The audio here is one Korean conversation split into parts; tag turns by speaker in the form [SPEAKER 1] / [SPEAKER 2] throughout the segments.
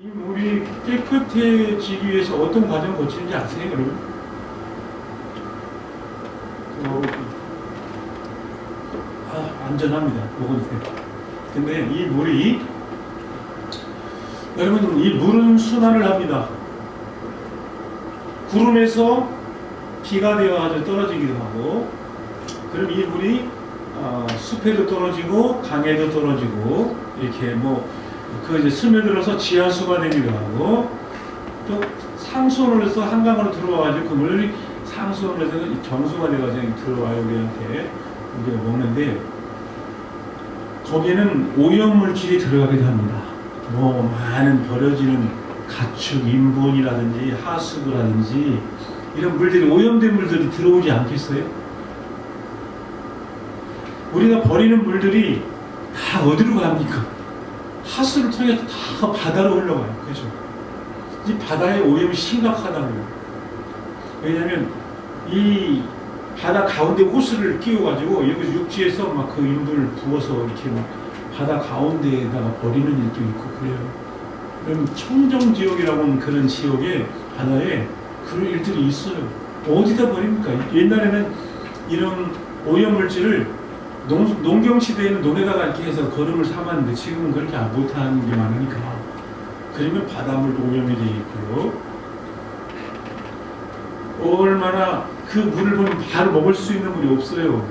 [SPEAKER 1] 이 물이 깨끗해지기 위해서 어떤 과정을 거치는지 아세요, 여러분? 안전합니다. 먹어도 돼요. 근데 이 물이, 여러분, 이 물은 순환을 합니다. 구름에서 비가 되어가지고 떨어지기도 하고, 그럼 이 물이 숲에도 떨어지고 강에도 떨어지고 이렇게 이제 스며들어서 지하수가 되기도 하고, 또 상수원으로 해서 한강으로 들어와가지고 그 물이 상수원으로 해서 정수가 돼가지고 들어와요. 우리한테 우리가 먹는데, 거기에는 오염물질이 들어가기도 합니다. 많은 버려지는 가축, 인분이라든지 하수구라든지 이런 물들이, 오염된 물들이 들어오지 않겠어요? 우리가 버리는 물들이 다 어디로 갑니까? 하수를 통해서 다 바다로 흘러가요. 그죠? 이 바다의 오염이 심각하다고요. 왜냐하면 이 바다 가운데 호스를 끼워가지고 여기 육지에서 막 그 인분을 부어서 이렇게 막 바다 가운데에다가 버리는 일도 있고 그래요. 그럼 청정지역이라고 하는 그런 지역에 바다에 그런 일들이 있어요. 어디다 버립니까? 옛날에는 이런 오염물질을 농경시대에는 논에다가 이렇게 해서 거름을 삼았는데 지금은 그렇게 못하는 게 많으니까, 그러면 바닷물도 오염이 되겠고요. 얼마나 그 물을 보면 바로 먹을 수 있는 물이 없어요.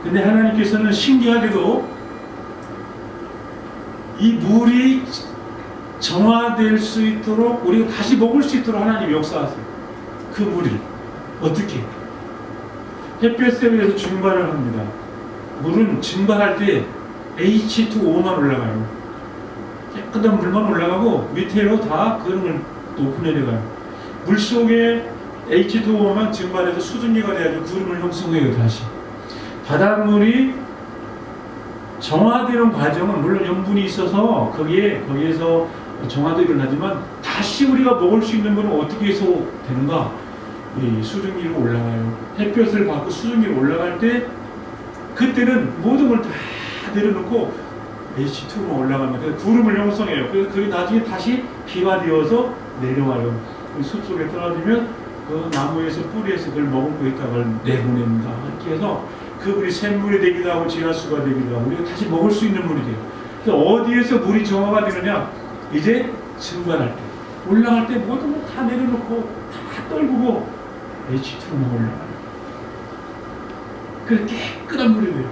[SPEAKER 1] 근데 하나님께서는 신기하게도 이 물이 정화될 수 있도록, 우리가 다시 먹을 수 있도록 하나님이 역사하세요. 그 물을 어떻게? 햇볕에 의해서 증발을 합니다. 물은 증발할 때 H2O만 올라가요. 깨끗한 물만 올라가고 밑으로 다 그런 걸 높이 내려가요. 물 속에 H2O만 증발해서 수증기가 돼가지고 구름을 형성해요. 다시 바닷물이 정화되는 과정은 물론 염분이 있어서 거기에서 정화도 일어나지만, 다시 우리가 먹을 수 있는 물은 어떻게 해서 되는가? 이 수증기로 올라가요. 햇볕을 받고 수증기로 올라갈 때, 그때는 모든 걸 다 내려놓고 H2만 올라가면 구름을 형성해요. 그래서 그게 나중에 다시 비가 되어서 내려와요. 숲 속에 떨어지면 그 나무에서 뿌리에서 그걸 머금고 있다가 그걸 내보냅니다. 이렇게 해서 그 물이 샘물이 되기도 하고 지하수가 되기도 하고 우리가 다시 먹을 수 있는 물이 돼요. 그래서 어디에서 물이 정화가 되느냐? 이제 증발할 때, 올라갈 때 모든 걸 다 내려놓고 다 떨구고 H2만 올라가요. 그래서 깨끗한 물이 돼요.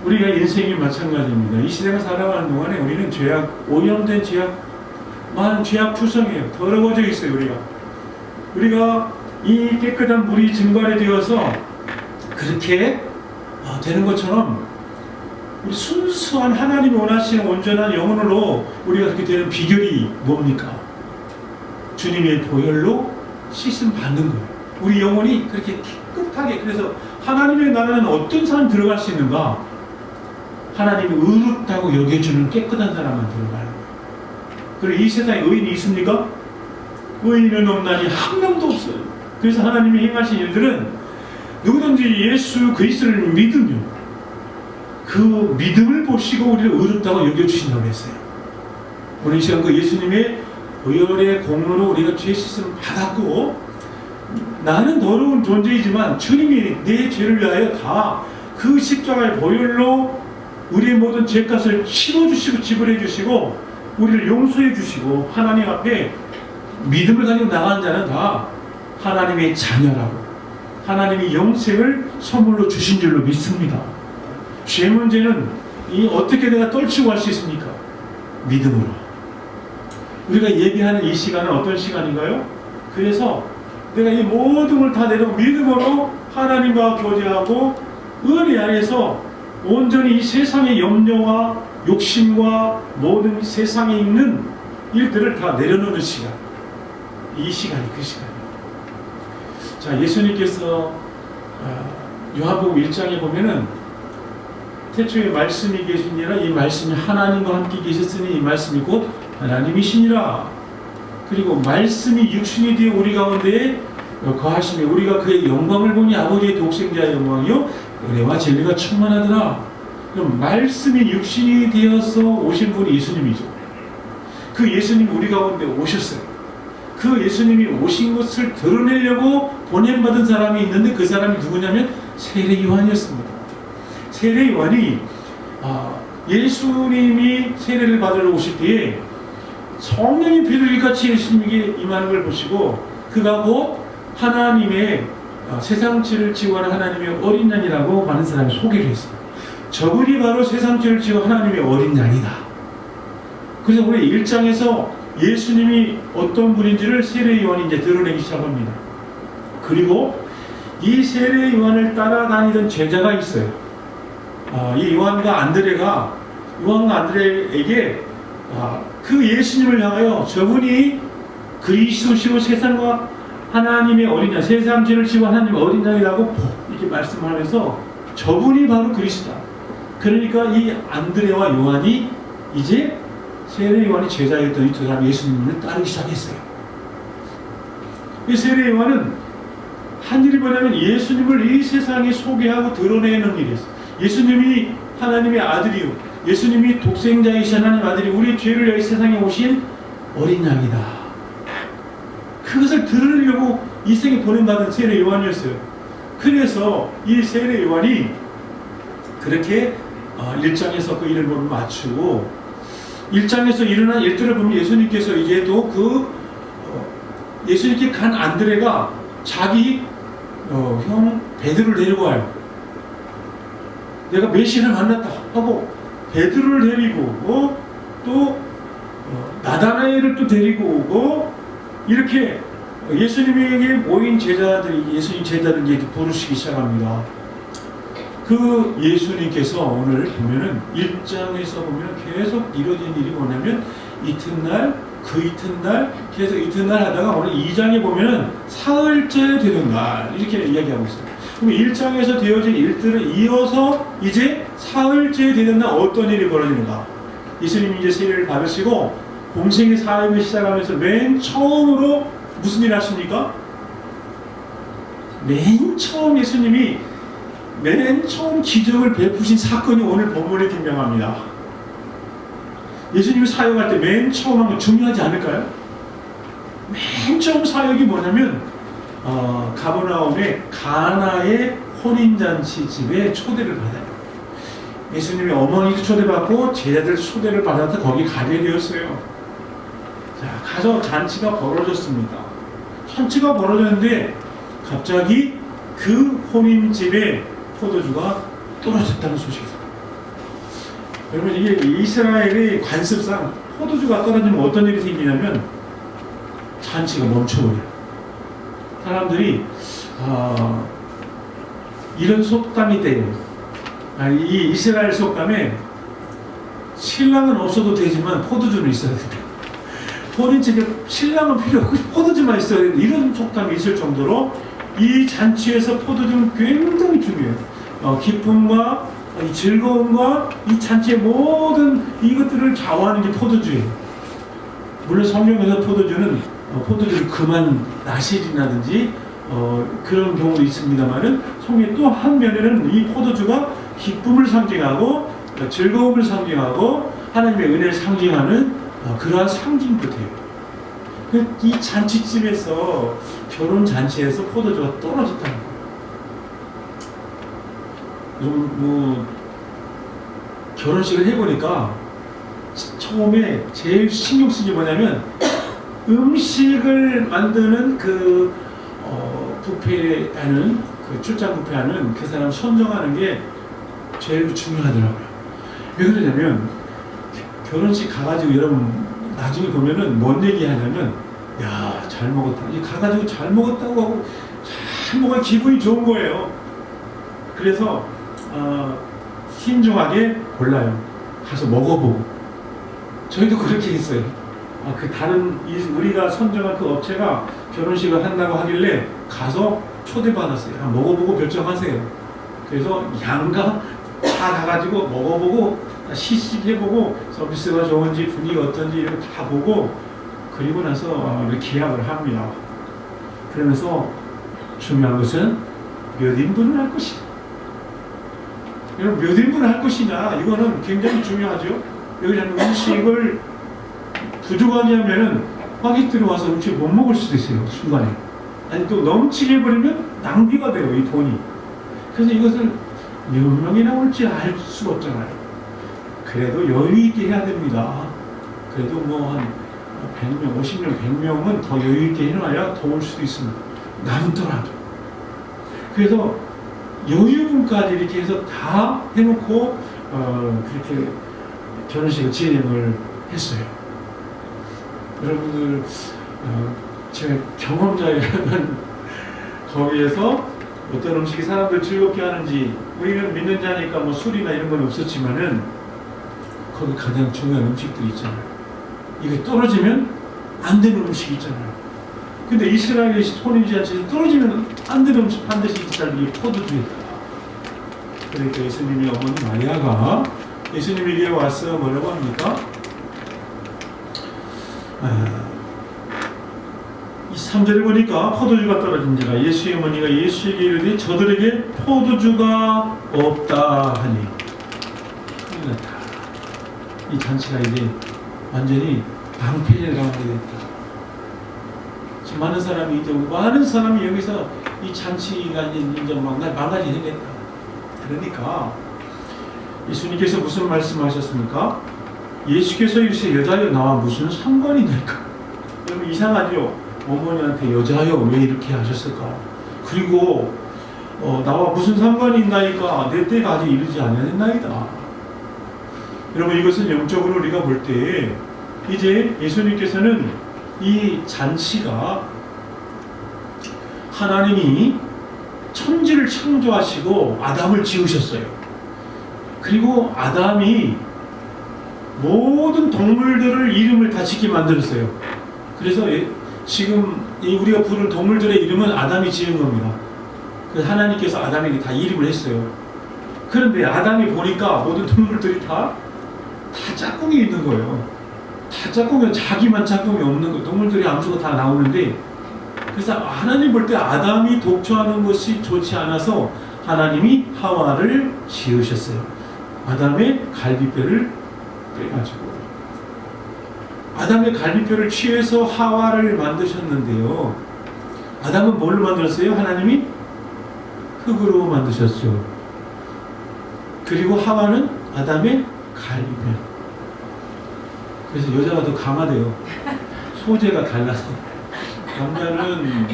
[SPEAKER 1] 우리가 인생이 마찬가지입니다. 이 시대가 살아가는 동안에 우리는 오염된 죄악 투성이에요. 더러워져 있어요. 우리가 이 깨끗한 물이 증발이 되어서 그렇게 되는 것처럼, 우리 순수한 하나님이 원하시는 온전한 영혼으로 우리가 그렇게 되는 비결이 뭡니까? 주님의 보혈로 씻음 받는 거예요. 우리 영혼이 그렇게 깨끗하게, 그래서 하나님의 나라는 어떤 사람 들어갈 수 있는가? 하나님이 의롭다고 여겨주는 깨끗한 사람만 들어가는 거예요. 그리고 이 세상에 의인이 있습니까? 의인은 없나니 한 명도 없어요. 그래서 하나님이 행하신 일들은 누구든지 예수 그리스도를 믿으면 그 믿음을 보시고 우리를 의롭다고 여겨주신다고 했어요. 오늘 이 시간 그 예수님의 보혈의 공로로 우리가 죄 씻음 받았고, 나는 더러운 존재이지만 주님이 내 죄를 위하여 다 그 십자가의 보혈로 우리의 모든 죄값을 치러주시고 지불해 주시고 우리를 용서해 주시고, 하나님 앞에 믿음을 가지고 나가는 자는 다 하나님의 자녀라고, 하나님이 영생을 선물로 주신 줄로 믿습니다. 죄 문제는 어떻게 내가 떨치고 갈 수 있습니까? 믿음으로. 우리가 예배하는 이 시간은 어떤 시간인가요? 그래서 내가 이 모든 걸 다 내려 믿음으로 하나님과 교제하고 은혜 안에서 온전히 이 세상의 염려와 욕심과 모든 세상에 있는 일들을 다 내려놓는 시간. 이 시간이 그 시간이에요. 자, 예수님께서 요한복음 1장에 보면은 태초에 말씀이 계시니라, 이 말씀이 하나님과 함께 계셨으니 이 말씀이 곧 하나님이시니라. 그리고 말씀이 육신이 되어 우리 가운데에 거하시며 우리가 그의 영광을 보니 아버지의 독생자의 영광이요 은혜와 진리가 충만하더라. 그럼 말씀이 육신이 되어서 오신 분이 예수님이죠. 그 예수님이 우리 가운데 오셨어요. 그 예수님이 오신 것을 드러내려고 보냄받은 사람이 있는데 그 사람이 누구냐면 세례 요한이었습니다. 세례 요한이 예수님이 세례를 받으러 오실 때에 성령이 비둘기같이 예수님에게 임하는 걸 보시고 그가 곧 하나님의 세상죄를 지고 하는 하나님의 어린 양이라고 많은 사람이 소개를 했어요. 저분이 바로 세상죄를 지고 하나님의 어린 양이다. 그래서 우리 1장에서 예수님이 어떤 분인지를 세례 요한이 이제 드러내기 시작합니다. 그리고 이 세례 요한을 따라다니던 제자가 있어요. 이 요한과 안드레에게 그 예수님을 향하여 저분이 그리스도시고 세상과 하나님의 어린 양, 세상 죄를 지고 하나님의 어린 양이라고 이렇게 말씀하면서 저분이 바로 그리스도다. 그러니까 이 안드레와 요한이 이제 세례 요한이 제자였던 이 두 사람 예수님을 따르기 시작했어요. 이 세례 요한은 한 일이 뭐냐면 예수님을 이 세상에 소개하고 드러내는 일이었어요. 예수님이 하나님의 아들이요, 예수님이 독생자이신 하나님의 아들이 우리의 죄를 위해 이 세상에 오신 어린 양이다. 그것을 들으려고 이 생에 보낸받은 세례 요한이었어요. 그래서 이 세례 요한이 그렇게 1장에서 그 일을 맞추고 1장에서 일어난 일들을 보면 예수님께서 이제 또 예수님께 간 안드레가 자기 형 베드로를 데리고 와요. 내가 메시아를 만났다 하고 베드로를 데리고 또 나다나엘을 또 데리고 오고 이렇게 예수님에게 모인 제자들이 예수님 제자를 이제 부르시기 시작합니다. 그 예수님께서 오늘 보면은 1장에서 보면 계속 이루어진 일이 뭐냐면 이튿날 그 이튿날 계속 이튿날 하다가 오늘 2장에 보면은 사흘째 되는 날 이렇게 이야기하고 있어요. 그럼 1장에서 되어진 일들을 이어서 이제 사흘째 되는 날 어떤 일이 벌어지는가? 예수님이 이제 세례를 받으시고 공생의 사역을 시작하면서 맨 처음으로 무슨 일 하십니까? 맨 처음 예수님이 맨 처음 기적을 베푸신 사건이 오늘 본문에 등장합니다. 예수님이 사역할 때 맨 처음 한 거 중요하지 않을까요? 맨 처음 사역이 뭐냐면 가버나움의 가나의 혼인잔치 집에 초대를 받아요. 예수님의 어머니도 초대받고 제자들 초대를 받아서 거기 가게 되었어요. 자, 가서 잔치가 벌어졌습니다. 잔치가 벌어졌는데 갑자기 그 혼인집에 포도주가 떨어졌다는 소식이 있어요. 여러분 이게 이스라엘의 관습상 포도주가 떨어지면 어떤 일이 생기냐면 잔치가 멈춰버려요. 사람들이 이런 속담이 돼요. 이 이스라엘 속담에 신랑은 없어도 되지만 포도주는 있어야 된다. 혼인집에 신랑은 필요 없고 포도주만 있어야 된다. 이런 속담이 있을 정도로 이 잔치에서 포도주는 굉장히 중요해요. 기쁨과 이 즐거움과 이 잔치의 모든 이것들을 좌우하는 게 포도주예요. 물론 성경에서 포도주를 금한 나실이라든지 그런 경우도 있습니다만은 성경의 또 한 면에는 이 포도주가 기쁨을 상징하고 즐거움을 상징하고 하나님의 은혜를 상징하는 그러한 상징도 돼요. 이 잔치집에서 결혼 잔치에서 포도주가 떨어졌다는 거예요. 결혼식을 해보니까 처음에 제일 신경 쓴 게 뭐냐면 음식을 만드는 뷔페하는 출장 뷔페하는 그 사람 선정하는 게 제일 중요하더라고요. 왜 그러냐면 결혼식 가가지고 여러분 나중에 보면은 뭔 얘기 하냐면 야, 잘 먹었다. 가가지고 잘 먹었다고 하고 잘 먹어 기분이 좋은 거예요. 그래서 신중하게 골라요. 가서 먹어보고. 저희도 그렇게 했어요. 우리가 선정한 그 업체가 결혼식을 한다고 하길래 가서 초대받았어요. 먹어보고 결정하세요. 그래서 양가 다 가가지고 먹어보고 시식해보고 서비스가 좋은지 분위기가 어떤지 이런 거 다 보고 그리고 나서 계약을 합니다. 그러면서 중요한 것은 몇 인분을 할 것이냐. 여러분 몇 인분을 할 것이냐 이거는 굉장히 중요하죠. 여기 음식을 부족하게 하면은 화기들이 와서 음식 못 먹을 수도 있어요, 순간에. 아니, 또 넘치게 버리면 낭비가 돼요, 이 돈이. 그래서 이것을 몇 명이나 올지 알 수가 없잖아요. 그래도 여유 있게 해야 됩니다. 그래도 뭐 한 100명, 50명, 100명은 더 여유 있게 해놔야 더 올 수도 있습니다. 남더라도. 그래서 여유분까지 이렇게 해서 다 해놓고 그렇게 결혼식을 진행을 했어요. 여러분들 제가 경험자라면 거기에서 어떤 음식이 사람들 즐겁게 하는지, 우리는 믿는 자니까 뭐 술이나 이런 건 없었지만은 거기 가장 중요한 음식들이 있잖아요. 이게 떨어지면 안 되는 음식이 있잖아요. 근데 이스라엘의 혼인잔치에서 떨어지면 안 되는 음식 반드시 있잖아요. 이 포도주였다. 그러니까 예수님의 어머니 마리아가 예수님에게 와서 뭐라고 합니까? 이 3절에 보니까 포도주가 떨어진지라 예수의 어머니가 예수에게 이르되 저들에게 포도주가 없다 하니 큰일 났다. 이 잔치가 이제 완전히 방패를 당하게 됐다. 지금 많은 사람이 여기서 이 잔치가 이제 망가지게 됐다. 그러니까 예수님께서 무슨 말씀하셨습니까? 예수께서 이르시되 여자여 나와 무슨 상관이 될까? 여러분 이상하죠? 어머니한테 여자여 왜 이렇게 하셨을까? 그리고 나와 무슨 상관이 있나이까? 내 때가 아직 이르지 아니하였나이다. 여러분 이것은 영적으로 우리가 볼 때 이제 예수님께서는 이 잔치가 하나님이 천지를 창조하시고 아담을 지으셨어요. 그리고 아담이 모든 동물들을 이름을 다 짓게 만들었어요. 그래서 지금 우리가 부를 동물들의 이름은 아담이 지은 겁니다. 그래서 하나님께서 아담에게 다 이름을 했어요. 그런데 아담이 보니까 모든 동물들이 다 짝꿍이 있는 거예요. 다 짝꿍이, 자기만 짝꿍이 없는 거. 동물들이 암수가 다 나오는데, 그래서 하나님 볼 때 아담이 독초하는 것이 좋지 않아서 하나님이 하와를 지으셨어요. 아담의 갈비뼈를 빼가지고 아담의 갈비뼈를 취해서 하와를 만드셨는데요. 아담은 뭘로 만들었어요? 하나님이 흙으로 만드셨죠. 그리고 하와는 아담의 갈비뼈. 그래서 여자가 더 강하대요. 소재가 달라서. 남자는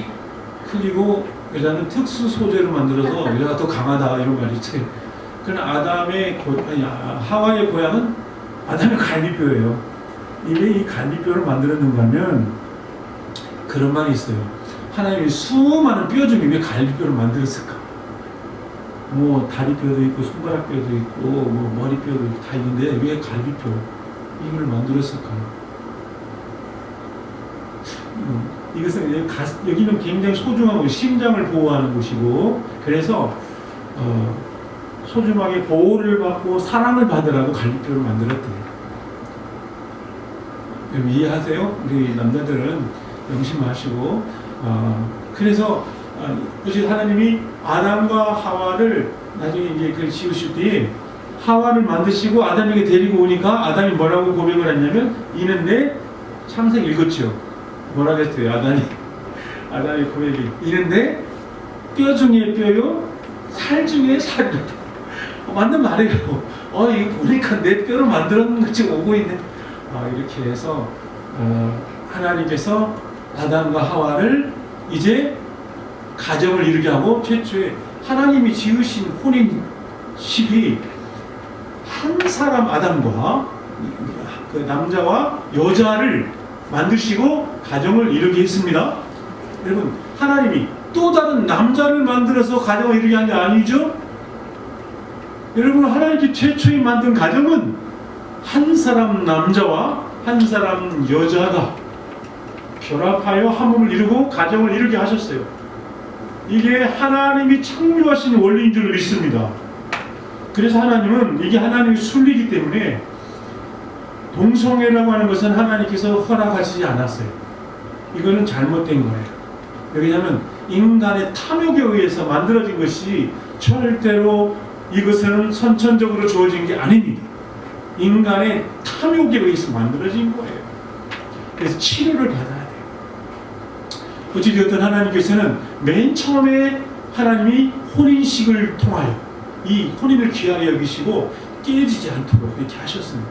[SPEAKER 1] 흙이고 여자는 특수 소재로 만들어서 여자가 더 강하다 이런 말이 있어요. 그러나 하와의 고향은 아담의 갈비뼈예요. 왜 이 갈비뼈를 만들었는가 하면 그런 말이 있어요. 하나님이 수많은 뼈 중에 왜 갈비뼈를 만들었을까? 뭐 다리뼈도 있고 손가락뼈도 있고 뭐 머리뼈도 있고 다 있는데 왜 갈비뼈 이걸 만들었을까? 이것은 여기는 굉장히 소중한 곳, 심장을 보호하는 곳이고, 그래서 소중하게 보호를 받고 사랑을 받으라고 갈비뼈를 만들었대요. 여러분 이해하세요? 우리 남자들은 명심하시고, 그래서 하나님이 아담과 하와를 나중에 이제 그 지으실 때 하와를 만드시고 아담에게 데리고 오니까 아담이 뭐라고 고백을 했냐면 이는 내 창세기 읽었죠? 뭐라고 했어요? 아담의 고백이 이는 내 뼈 중에 뼈요 살 중에 살이다. 맞는 말이에요. 이거 보니까 내 뼈를 만들었는 것이 오고 있네. 이렇게 해서 하나님께서 아담과 하와를 이제 가정을 이루게 하고 최초에 하나님이 지으신 혼인식이 한 사람 아담과 그 남자와 여자를 만드시고 가정을 이루게 했습니다. 여러분 하나님이 또 다른 남자를 만들어서 가정을 이루게 한 게 아니죠? 여러분 하나님께 최초에 만든 가정은 한 사람 남자와 한 사람 여자가 결합하여 화목을 이루고 가정을 이루게 하셨어요. 이게 하나님이 창조하신 원리인 줄 믿습니다. 그래서 하나님은 이게 하나님의 순리이기 때문에 동성애라고 하는 것은 하나님께서 허락하시지 않았어요. 이거는 잘못된 거예요. 왜냐하면 인간의 탐욕에 의해서 만들어진 것이 절대로 이것은 선천적으로 주어진 게 아닙니다. 인간의 탐욕에 의해서 만들어진 거예요. 그래서 치료를 받아야 돼요. 어찌되었든 하나님께서는 맨 처음에 하나님이 혼인식을 통하여 이 혼인을 귀하게 여기시고 깨지지 않도록 이렇게 하셨습니다.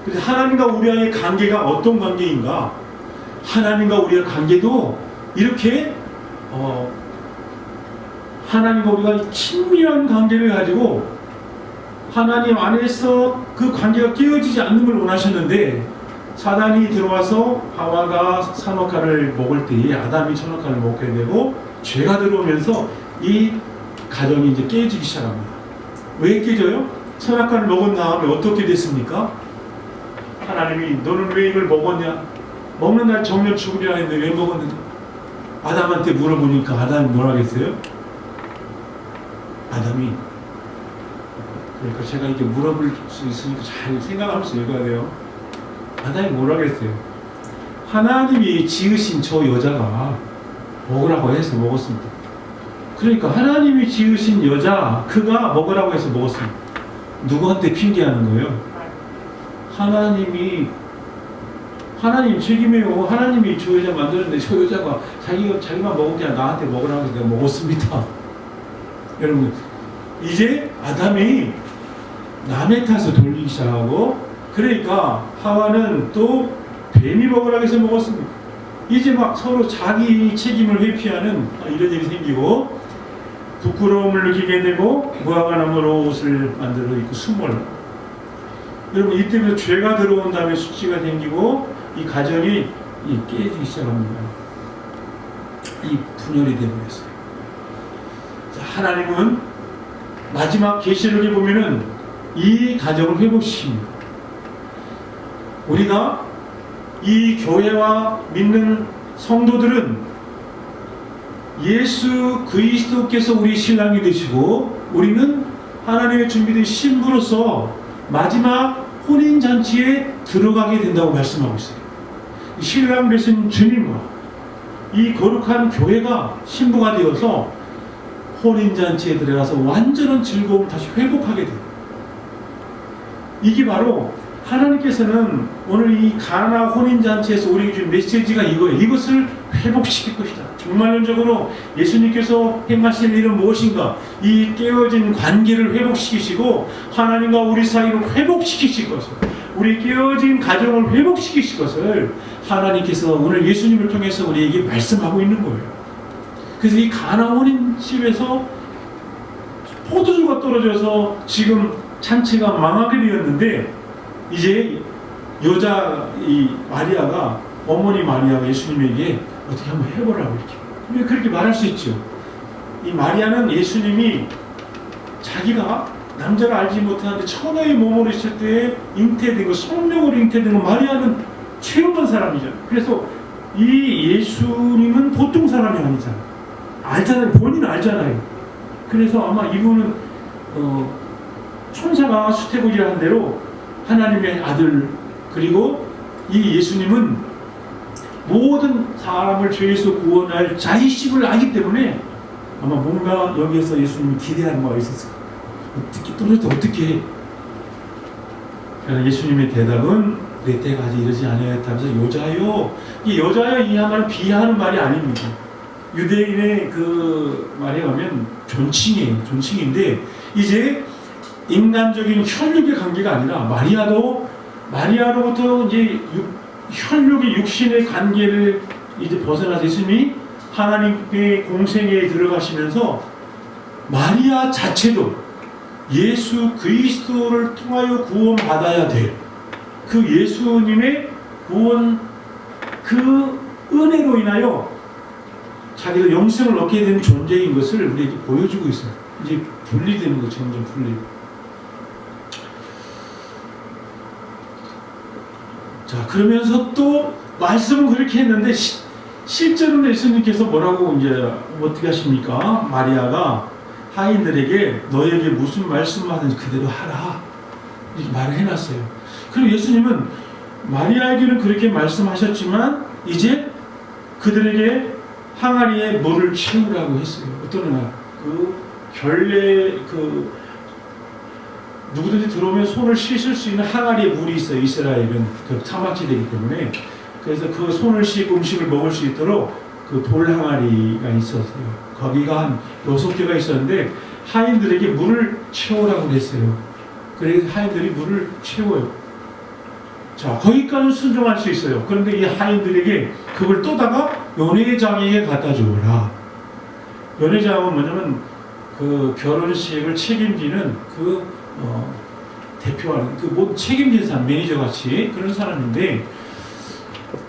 [SPEAKER 1] 그래서 하나님과 우리와의 관계가 어떤 관계인가? 하나님과 우리의 관계도 이렇게 하나님과 우리가 친밀한 관계를 가지고 하나님 안에서 그 관계가 깨어지지 않는 걸 원하셨는데 사단이 들어와서 하와가 선악과를 먹을 때에 아담이 선악과를 먹게 되고 죄가 들어오면서 이 가정이 이제 깨지기 시작합니다. 왜 깨져요? 선악과를 먹은 다음에 어떻게 됐습니까? 하나님이 너는 왜 이걸 먹었냐? 먹는 날 정령 죽으리라 했는데 왜 먹었느냐? 아담한테 물어보니까 아담이 뭐라 하겠어요? 아담이 그러니까 제가 이렇게 물어볼 수 있으니까 잘 생각하면서 읽어야 돼요. 아담이 뭐라 그랬어요? 하나님이 지으신 저 여자가 먹으라고 해서 먹었습니다. 그러니까 하나님이 지으신 여자 그가 먹으라고 해서 먹었습니다. 누구한테 핑계하는 거예요? 하나님 책임이에요. 하나님이 저 여자 만들었는데 저 여자가 자기가 먹은 게 아니라 나한테 먹으라고 해서 내가 먹었습니다. 여러분 이제 아담이 남의 탓을 돌리기 시작하고 그러니까 하와는 또 뱀이 먹으라고 해서 먹었습니다. 이제 막 서로 자기 책임을 회피하는 이런 일이 생기고 부끄러움을 느끼게 되고 무화과 나무로 옷을 만들어 입고 숨을. 여러분 이때부터 죄가 들어온 다음에 수치가 생기고 이 가정이 깨지기 시작합니다. 이 분열이 되어버렸어요. 하나님은 마지막 계시록에 보면은 이 가정을 회복시킵니다. 우리가 이 교회와 믿는 성도들은 예수 그리스도께서 우리 신랑이 되시고 우리는 하나님의 준비된 신부로서 마지막 혼인잔치에 들어가게 된다고 말씀하고 있어요. 신랑 되신 주님과 이 거룩한 교회가 신부가 되어서 혼인잔치에 들어가서 완전한 즐거움을 다시 회복하게 돼요. 이게 바로 하나님께서는 오늘 이 가나 혼인잔치에서 우리에게 준 메시지가 이거예요. 이것을 회복시킬 것이다. 정말론적으로 예수님께서 행하신 일은 무엇인가? 이 깨어진 관계를 회복시키시고 하나님과 우리 사이를 회복시키실 것을, 우리 깨어진 가정을 회복시키실 것을 하나님께서 오늘 예수님을 통해서 우리에게 말씀하고 있는 거예요. 그래서 이 가나 혼인집에서 포도주가 떨어져서 지금 잔치가 망하게 되었는데 이제 여자 이 마리아가 어머니 마리아가 예수님에게 어떻게 한번 해보라고 이렇게 그렇게 말할 수 있죠. 이 마리아는 예수님이 자기가 남자를 알지 못하는데 처녀의 몸으로 있을 때 잉태된 거, 성령으로 잉태된 거 마리아는 체험한 사람이죠. 그래서 이 예수님은 보통 사람이 아니잖아요. 알잖아요. 본인은 알잖아요. 그래서 아마 이분은 천사가 수태고지라 한 대로 하나님의 아들, 그리고 이 예수님은 모든 사람을 죄에서 구원할 자의식을 알기 때문에 아마 뭔가 여기에서 예수님이 기대하는 바가 있었어요. 어떻게 떨어져 어떻게 해? 예수님의 대답은 내 때가 아직 이르지 아니하였다면서 여자요. 이 여자요 이 말은 비하하는 말이 아닙니다. 유대인의 그 말에 가면 존칭이에요. 존칭인데 이제 인간적인 혈육의 관계가 아니라 마리아로부터 이제 혈육의 육신의 관계를 이제 벗어나서 예수님이 하나님의 공생애에 들어가시면서 마리아 자체도 예수 그리스도를 통하여 구원받아야 될 그 예수님의 구원 그 은혜로 인하여 자기가 영생을 얻게 된 존재인 것을 우리에게 보여주고 있어요. 이제 분리되는 거 점점 분리. 자, 그러면서 또 말씀은 그렇게 했는데 실제로는 예수님께서 뭐라고 이제 어떻게 하십니까? 마리아가 하인들에게 너에게 무슨 말씀하든지 그대로 하라 이렇게 말을 해놨어요. 그리고 예수님은 마리아에게는 그렇게 말씀하셨지만 이제 그들에게 항아리에 물을 채우라고 했어요. 어떤 날 그 결례 그 누구든지 들어오면 손을 씻을 수 있는 항아리에 물이 있어요. 이스라엘은 그 사막지대이기 때문에 그래서 그 손을 씻고 음식을 먹을 수 있도록 그 돌 항아리가 있었어요. 거기가 한 6개가 있었는데 하인들에게 물을 채우라고 했어요. 그래서 하인들이 물을 채워요. 자, 거기까지 순종할 수 있어요. 그런데 이 하인들에게 그걸 또다가 연회장에게 갖다 주어라. 연회장은 뭐냐면 그 결혼식을 책임지는 대표하는 뭐 책임진 사람, 매니저 같이 그런 사람인데,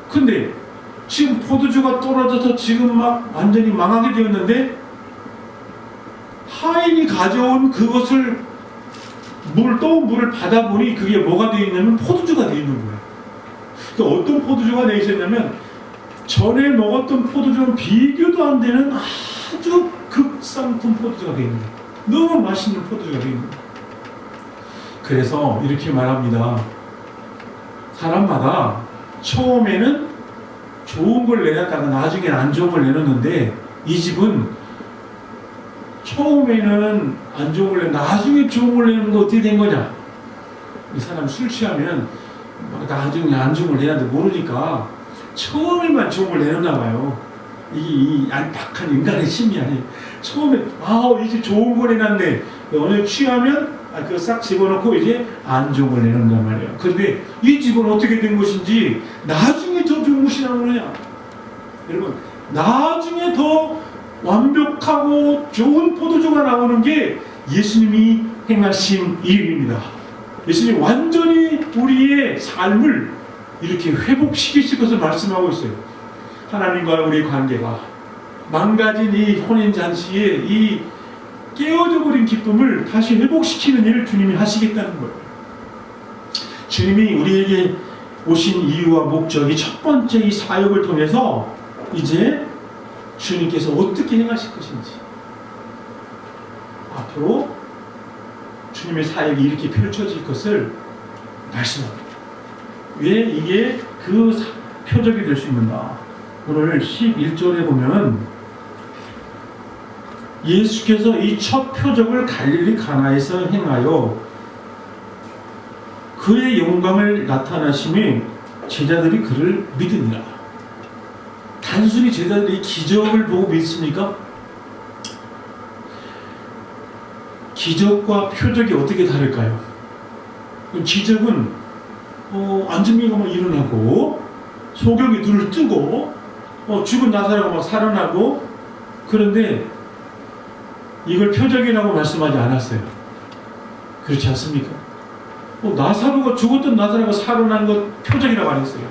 [SPEAKER 1] 근데 지금 포도주가 떨어져서 지금 막 완전히 망하게 되었는데 하인이 가져온 그것을 물을 받아보니 그게 뭐가 되어 있냐면 포도주가 되어 있는 거예요. 그러니까 어떤 포도주가 되어 있었냐면 전에 먹었던 포도주는 비교도 안 되는 아주 극상품 포도주가 되어 있는 거예요. 너무 맛있는 포도주가 되어 있는 거예요. 그래서 이렇게 말합니다. 사람마다 처음에는 좋은 걸 내놨다가 나중엔 안 좋은 걸 내놓는데 이 집은 처음에는 안 좋은 걸 내고 나중에 좋은 걸 내는 거 어떻게 된 거냐? 이 사람 술 취하면 나중에 안 좋은 걸 내놨는데 모르니까 처음에만 좋은 걸 내놓나 봐요. 이 안팎한 인간의 심리 아니에요. 처음에 이 집 좋은 걸 내놨네. 어느 취하면 그거 싹 집어넣고 이제 안 좋은 걸 내놓는단 말이에요. 그런데 이 집은 어떻게 된 것인지 나중에 더 좋은 것이 나오느냐? 여러분, 나중에 더 완벽하고 좋은 포도주가 나오는 게 예수님이 행하신 일입니다. 예수님이 완전히 우리의 삶을 이렇게 회복시키실 것을 말씀하고 있어요. 하나님과 우리의 관계가 망가진 이 혼인잔치에 이 깨어져 버린 기쁨을 다시 회복시키는 일을 주님이 하시겠다는 거예요. 주님이 우리에게 오신 이유와 목적이 첫 번째 이 사역을 통해서 이제 주님께서 어떻게 행하실 것인지, 앞으로 주님의 사역이 이렇게 펼쳐질 것을 말씀합니다. 왜 이게 그 표적이 될 수 있는가? 오늘 11절에 보면 예수께서 이 첫 표적을 갈릴리 가나에서 행하여 그의 영광을 나타나심에 제자들이 그를 믿으니라. 단순히 제자들이 기적을 보고 믿습니까? 기적과 표적이 어떻게 다를까요? 기적은 안진뱅이가 막 일어나고 소경이 눈을 뜨고 죽은 나사로가 막 살아나고, 그런데 이걸 표적이라고 말씀하지 않았어요. 그렇지 않습니까? 나사로가 죽었던 나사로가 살아난 것 표적이라고 안 했어요.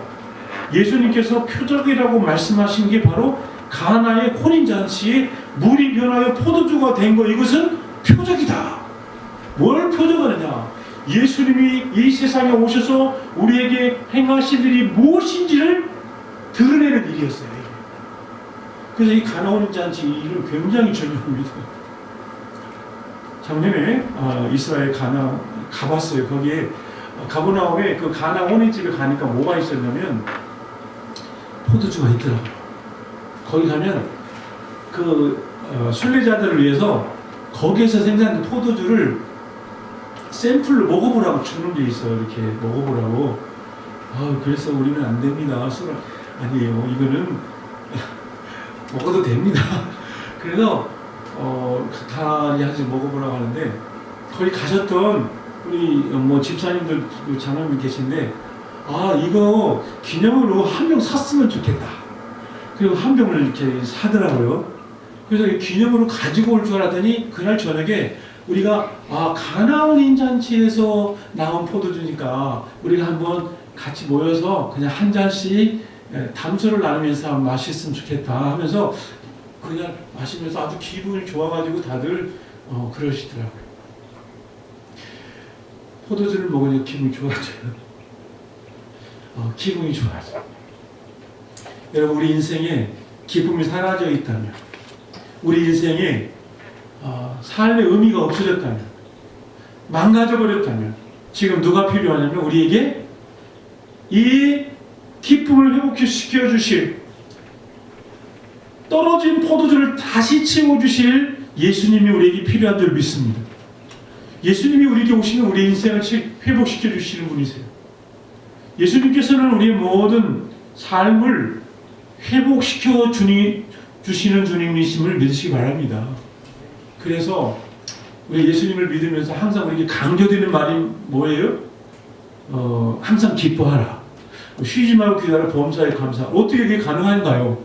[SPEAKER 1] 예수님께서 표적이라고 말씀하신 게 바로 가나의 혼인잔치에 물이 변하여 포도주가 된 것, 이것은 표적이다. 뭘 표적하느냐? 예수님이 이 세상에 오셔서 우리에게 행하신 일이 무엇인지를 드러내는 일이었어요. 그래서 이 가나 혼인잔치 일은 굉장히 중요합니다. 작년에 이스라엘 가나 가봤어요. 거기에 가버나움에 그 가나 혼인집에 가니까 뭐가 있었냐면 포도주가 있더라고요. 거기 가면 그 순례자들을 위해서 거기에서 생산된 포도주를 샘플로 먹어보라고 주는 게 있어요. 이렇게 먹어보라고. 그래서 우리는 안 됩니다. 술을 아니에요. 이거는 먹어도 됩니다. 그래서 다리 한씩 먹어보라고 하는데, 거기 가셨던 우리 집사님들 장로님 계신데, 이거 기념으로 한 병 샀으면 좋겠다. 그리고 한 병을 이렇게 사더라고요. 그래서 기념으로 가지고 올 줄 알았더니 그날 저녁에 우리가 가나 혼인잔치에서 나온 포도주니까 우리가 한번 같이 모여서 그냥 한 잔씩 담소를 나누면서 마셨으면 좋겠다 하면서 그냥 마시면서 아주 기분이 좋아가지고 다들 그러시더라고요. 포도주를 먹으니까 기분이 좋아져요. 기분이 좋아져. 여러분, 우리 인생에 기쁨이 사라져 있다면, 우리 인생에 삶의 의미가 없어졌다면, 망가져 버렸다면, 지금 누가 필요하냐면 우리에게 이 기쁨을 회복시켜 주실, 떨어진 포도주를 다시 채워주실 예수님이 우리에게 필요한 줄 믿습니다. 예수님이 우리에게 오시면 우리 인생을 회복시켜 주시는 분이세요. 예수님께서는 우리의 모든 삶을 회복시켜 주시는 주님이심을 믿으시기 바랍니다. 그래서 우리 예수님을 믿으면서 항상 우리에게 강조되는 말이 뭐예요? 항상 기뻐하라. 쉬지 말고 기다려 범사에 감사. 어떻게 이게 가능한가요?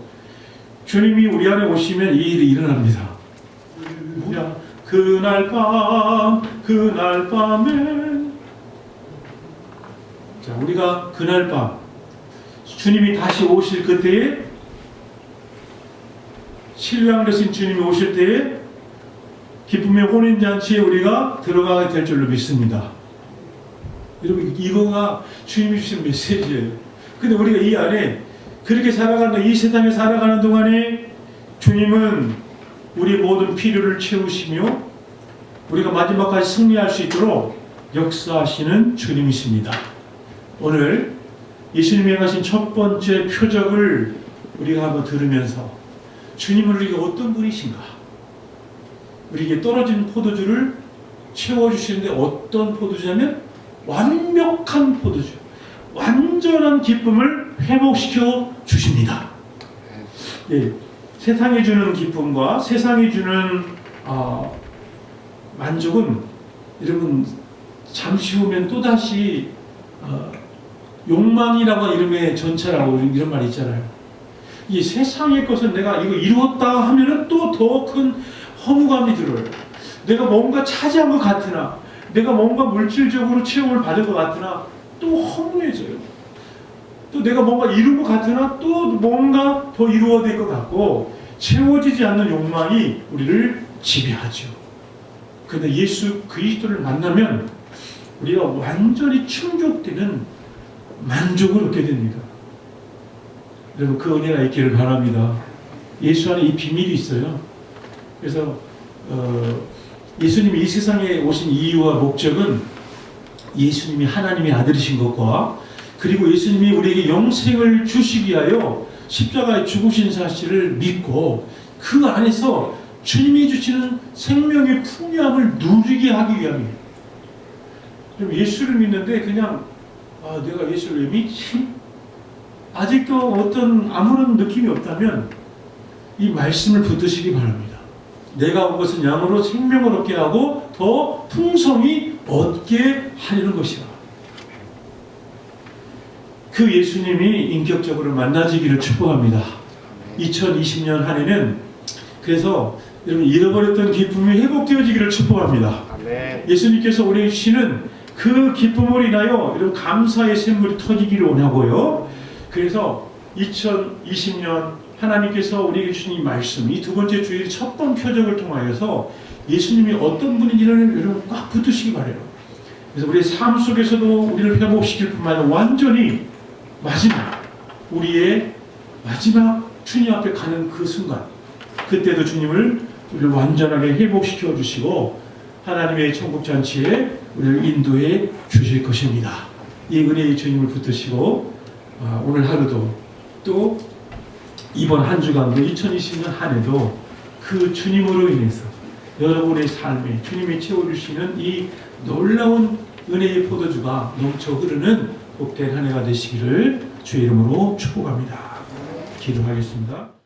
[SPEAKER 1] 주님이 우리 안에 오시면 이 일이 일어납니다. 그날 밤엔 자, 우리가 그날 밤 주님이 다시 오실 그때에 신랑 되신 주님이 오실 때에 기쁨의 혼인잔치에 우리가 들어가게 될 줄로 믿습니다. 여러분, 이거가 주님이 주신 메시지예요. 근데 우리가 이 안에 그렇게 살아가는, 이 세상에 살아가는 동안에 주님은 우리 모든 필요를 채우시며 우리가 마지막까지 승리할 수 있도록 역사하시는 주님이십니다. 오늘 예수님이 행하신 첫 번째 표적을 우리가 한번 들으면서 주님은 우리가 어떤 분이신가? 우리에게 떨어진 포도주를 채워주시는데 어떤 포도주냐면 완벽한 포도주, 완전한 기쁨을 회복시켜 주십니다. 예, 세상이 주는 기쁨과 세상이 주는 만족은 여러분 잠시 후면 또다시 욕망이라고 이름의 전차라고 이런 말이 있잖아요. 이 세상의 것은 내가 이거 이루었다 하면은 또 더 큰 허무감이 들어요. 내가 뭔가 차지한 것 같으나, 내가 뭔가 물질적으로 체험을 받을 것 같으나 또 허무해져요. 또 내가 뭔가 이룬 것 같으나 또 뭔가 더 이루어야 될 것 같고 채워지지 않는 욕망이 우리를 지배하죠. 그런데 예수 그리스도를 만나면 우리가 완전히 충족되는 만족을 얻게 됩니다. 여러분, 그 은혜가 있기를 바랍니다. 예수 안에 이 비밀이 있어요. 그래서 예수님이 이 세상에 오신 이유와 목적은 예수님이 하나님의 아들이신 것과 그리고 예수님이 우리에게 영생을 주시기 위하여 십자가에 죽으신 사실을 믿고 그 안에서 주님이 주시는 생명의 풍요함을 누리게 하기 위함이에요. 예수를 믿는데 그냥 내가 예수를 왜 믿지? 아직도 아무런 느낌이 없다면 이 말씀을 붙드시기 바랍니다. 내가 온 것은 양으로 생명을 얻게 하고 더 풍성히 얻게 하려는 것이라. 그 예수님이 인격적으로 만나지기를 축복합니다. 2020년 한 해는 그래서 여러분 잃어버렸던 기쁨이 회복되어지기를 축복합니다. 아멘. 예수님께서 우리에게 주시는 그 기쁨을 인하여 여러분 감사의 샘물이 터지기를 원하고요. 그래서 2020년 하나님께서 우리에게 주신 이 말씀, 이 두 번째 주일 첫 번 표적을 통하여서 예수님이 어떤 분인지를 여러분 꽉 붙드시기 바래요. 그래서 우리의 삶 속에서도 우리를 회복시킬 뿐만 아니라 완전히 우리의 마지막 주님 앞에 가는 그 순간, 그때도 주님을 우리를 완전하게 회복시켜 주시고 하나님의 천국 잔치에 우리를 인도해 주실 것입니다. 이 은혜의 주님을 붙드시고 오늘 하루도 또 이번 한 주간도 2020년 한 해도 그 주님으로 인해서 여러분의 삶에 주님이 채워주시는 이 놀라운 은혜의 포도주가 넘쳐 흐르는 복된 한 해가 되시기를 주의 이름으로 축복합니다. 기도하겠습니다.